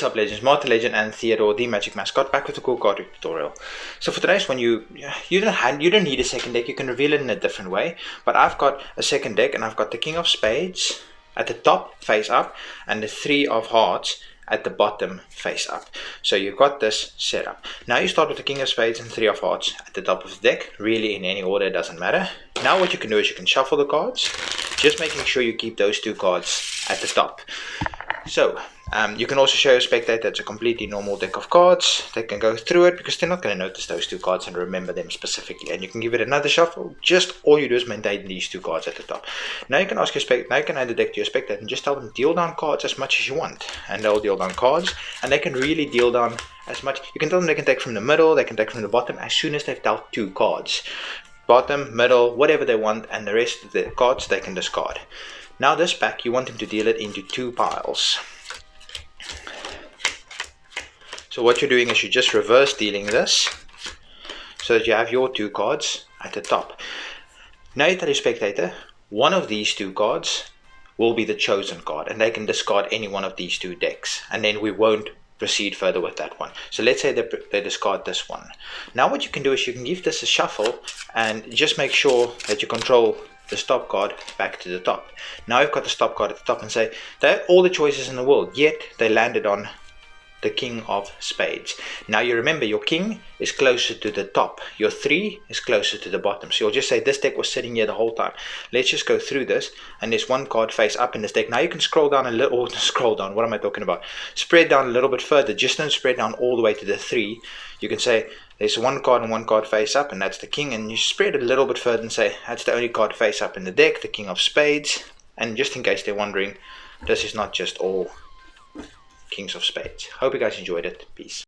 up legends, Martha Legend and Theodore the Magic Mascot, back with a cool card tutorial. So for today's one, you don't need a second deck. You can reveal it in a different way, but I've got a second deck and I've got the King of Spades at the top face up and the Three of Hearts at the bottom face up. So you've got this set up. Now you start with the King of Spades and Three of Hearts at the top of the deck, really in any order, it doesn't matter. Now what you can do is you can shuffle the cards, just making sure you keep those two cards at the top. So you can also show your spectator it's a completely normal deck of cards. They can go through it because they're not going to notice those two cards and remember them specifically. And you can give it another shuffle. Just all you do is maintain these two cards at the top. Now you can ask now you can add the deck to your spectator and just tell them deal down cards as much as you want, and they'll deal down cards, and they can really deal down as much. You can tell them they can take from the middle, they can take from the bottom as soon as they've dealt two cards. Bottom, middle, whatever they want, and the rest of the cards they can discard. Now this pack, you want them to deal it into two piles. So what you're doing is you're just reverse dealing this, so that you have your two cards at the top. Now you tell your spectator, one of these two cards will be the chosen card, and they can discard any one of these two decks, and then we won't proceed further with that one. So let's say they discard this one. Now what you can do is you can give this a shuffle and just make sure that you control the stop card back to the top. Now you've got the stop card at the top and say they have all the choices in the world, yet they landed on the King of Spades. Now you remember your king is closer to the top, your 3 is closer to the bottom. So you'll just say this deck was sitting here the whole time. Let's just go through this, and there's one card face up in this deck. Now you can scroll down a little, or scroll down, what am I talking about? Spread down a little bit further, just don't spread down all the way to the 3. You can say there's one card and one card face up, and that's the king, and you spread it a little bit further and say that's the only card face up in the deck, the King of Spades. And just in case they're wondering, this is not just all Kings of Spades. Hope you guys enjoyed it. Peace.